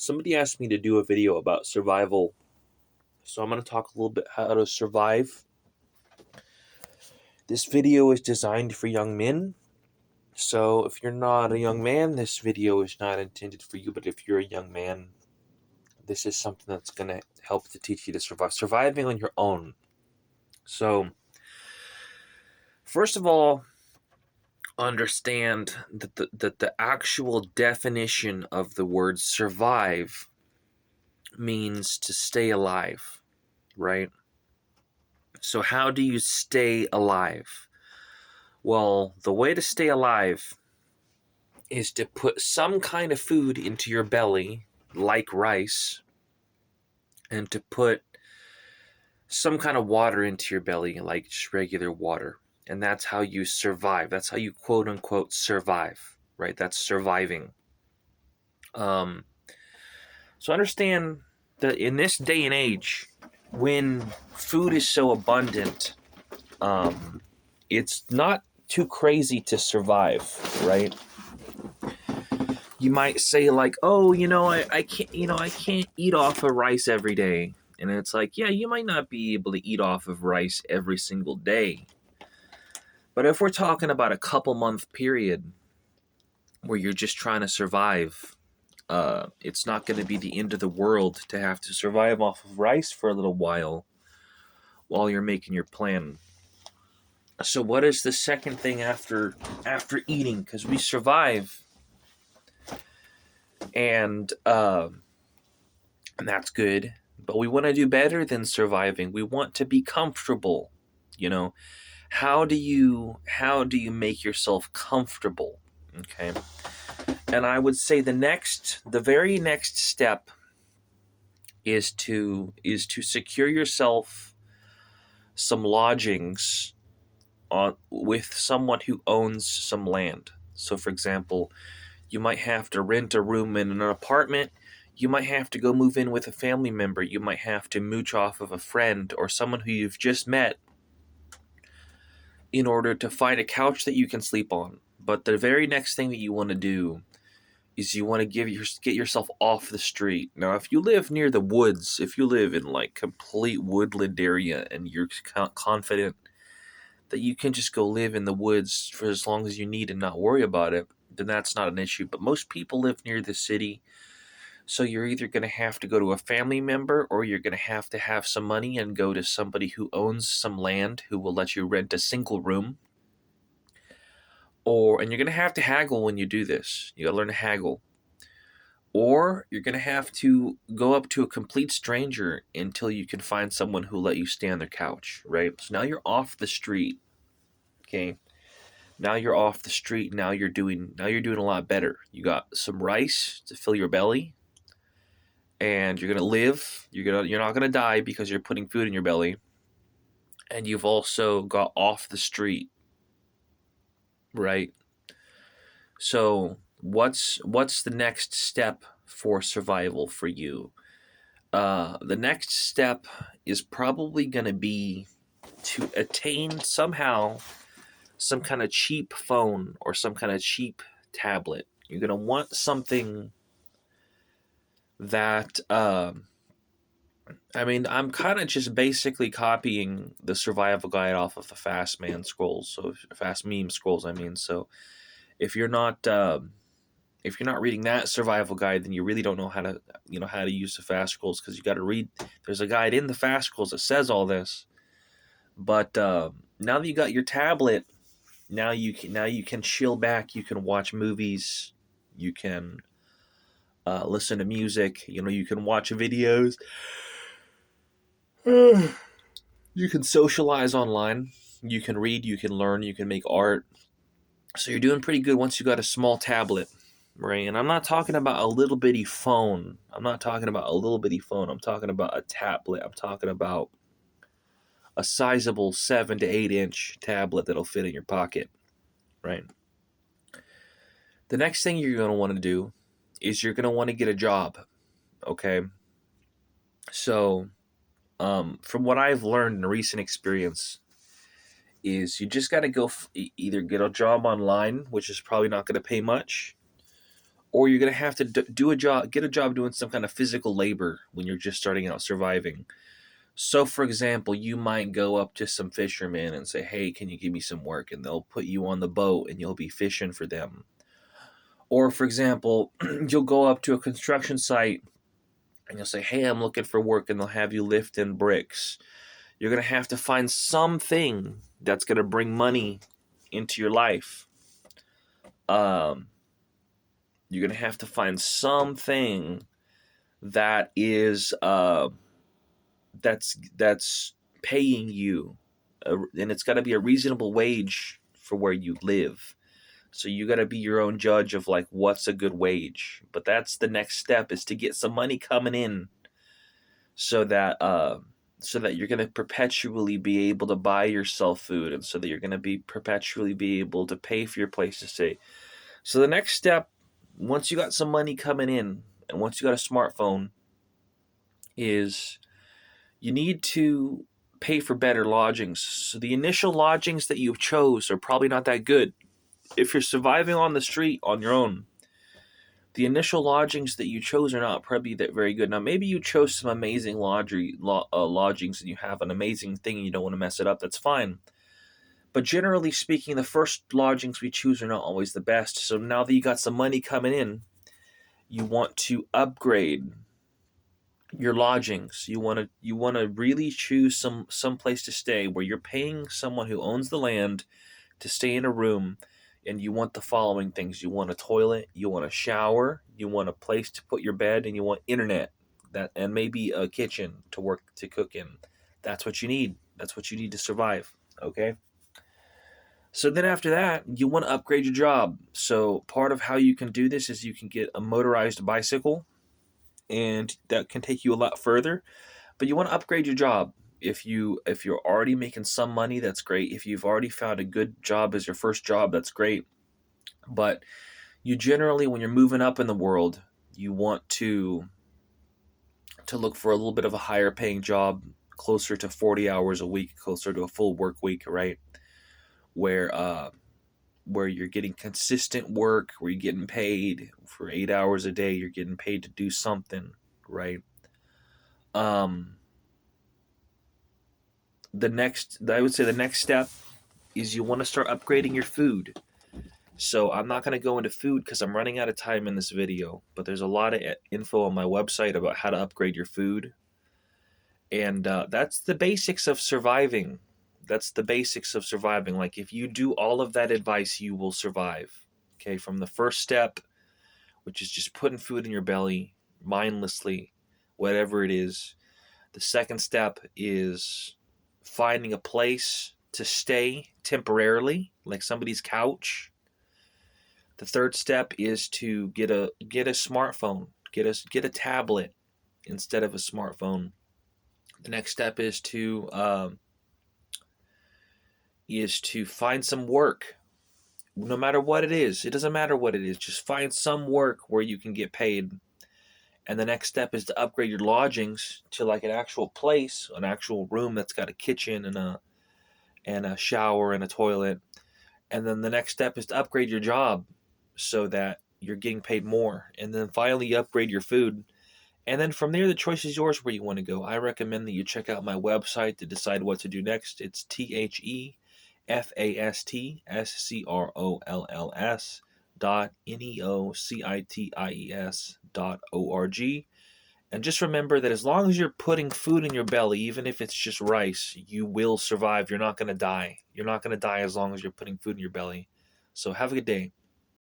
Somebody asked me to do a video about survival, so I'm going to talk a little bit how to survive. This video is designed for young men, so if you're not a young man, this video is not intended for you, but if you're a young man, this is something that's going to help to teach you to survive. Surviving on your own. So, first of all, understand that the actual definition of the word survive means to stay alive, right? So how do you stay alive? Well, the way to stay alive is to put some kind of food into your belly, like rice, and to put some kind of water into your belly, like just regular water. And that's how you survive. That's how you quote unquote survive, right? That's surviving. So understand that in this day and age, when food is so abundant, it's not too crazy to survive, right? You might say like, oh, I can't eat off of rice every day. And it's like, yeah, you might not be able to eat off of rice every single day. But if we're talking about a couple month period where you're just trying to survive, it's not going to be the end of the world to have to survive off of rice for a little while you're making your plan. So what is the second thing after eating? Because we survive, and that's good. But we want to do better than surviving. We want to be comfortable. How do you make yourself comfortable? Okay. And I would say the very next step is to secure yourself some lodgings with someone who owns some land. So, for example, you might have to rent a room in an apartment. You might have to go move in with a family member. You might have to mooch off of a friend or someone who you've just met in order to find a couch that you can sleep on. But the very next thing that you want to do is you want to get yourself off the street. Now, if you live near the woods, if you live in like complete woodland area and you're confident that you can just go live in the woods for as long as you need and not worry about it, then that's not an issue. But most people live near the city, so you're either going to have to go to a family member or you're going to have some money and go to somebody who owns some land who will let you rent a single room. And you're going to haggle when you do this. You got to learn to haggle. Or you're going to have to go up to a complete stranger until you can find someone who'll let you stay on their couch, right? So now you're off the street. Okay. Now you're off the street. Now you're doing a lot better. You got some rice to fill your belly, and you're gonna live. You're not gonna die because you're putting food in your belly, and you've also got off the street, right? So what's the next step for survival for you? The next step is probably gonna be to attain somehow some kind of cheap phone or some kind of cheap tablet. You're going to want something that, I'm kind of just basically copying the survival guide off of the Fast Scrolls. So Fast Meme Scrolls, So if you're not reading that survival guide, then you really don't know how to use the Fast Scrolls, because you got to read. There's a guide in the Fast Scrolls that says all this. But now that you got your tablet, now you can chill back. You can watch movies. You can listen to music. You can watch videos. You can socialize online. You can read. You can learn. You can make art. So you're doing pretty good once you got a small tablet, right? And I'm not talking about a little bitty phone. I'm talking about a tablet. I'm talking about a sizable 7 to 8 inch tablet that'll fit in your pocket, right? The next thing you're going to want to do is you're going to want to get a job, okay? So, from what I've learned in recent experience, is you just got to go either get a job online, which is probably not going to pay much, or you're going to have to do a job, get a job doing some kind of physical labor when you're just starting out surviving. So, for example, you might go up to some fishermen and say, "Hey, can you give me some work?" And they'll put you on the boat and you'll be fishing for them. Or, for example, you'll go up to a construction site and you'll say, "Hey, I'm looking for work," and they'll have you lift in bricks. You're going to have to find something that's going to bring money into your life. You're going to have to find something that is that's paying you, and it's got to be a reasonable wage for where you live. So you got to be your own judge of like what's a good wage. But that's the next step, is to get some money coming in, so that you're going to perpetually be able to buy yourself food, and so that you're going to be perpetually be able to pay for your place to stay. So the next step, once you got some money coming in and once you got a smartphone, is you need to pay for better lodgings. So the initial lodgings that you chose are probably not that good. If you're surviving on the street on your own, the initial lodgings that you chose are not probably that very good. Now, maybe you chose some amazing lodgings and you have an amazing thing and you don't want to mess it up. That's fine. But generally speaking, the first lodgings we choose are not always the best. So now that you got some money coming in, you want to upgrade your lodgings. You want to really choose some place to stay where you're paying someone who owns the land to stay in a room, and you want the following things: you want a toilet, you want a shower, you want a place to put your bed, and you want internet, that and maybe a kitchen to cook in. That's what you need. That's what you need to survive. Okay. So then after that, you want to upgrade your job. So part of how you can do this is you can get a motorized bicycle, and that can take you a lot further. But you want to upgrade your job. If you're already making some money, that's great. If you've already found a good job as your first job, that's great. But you generally, when you're moving up in the world, you want to look for a little bit of a higher paying job, closer to 40 hours a week, closer to a full work week, right? Where you're getting consistent work, where you're getting paid for 8 hours a day, you're getting paid to do something, right? I would say the next step is you want to start upgrading your food. So I'm not going to go into food because I'm running out of time in this video, but there's a lot of info on my website about how to upgrade your food. And that's the basics of surviving. That's the basics of surviving. Like, if you do all of that advice, you will survive. Okay, from the first step, which is just putting food in your belly mindlessly, whatever it is. The second step is finding a place to stay temporarily, like somebody's couch. The third step is to get a smartphone, get a tablet instead of a smartphone. The next step is to find some work, no matter what it is. It doesn't matter what it is. Just find some work where you can get paid. And the next step is to upgrade your lodgings to like an actual place, an actual room that's got a kitchen and a shower and a toilet. And then the next step is to upgrade your job so that you're getting paid more. And then finally, you upgrade your food. And then from there, the choice is yours where you want to go. I recommend that you check out my website to decide what to do next. It's THEFASTSCROLLS.NEOCITIES.org. And just remember that as long as you're putting food in your belly, even if it's just rice, you will survive. You're not going to die. You're not going to die as long as you're putting food in your belly. So have a good day.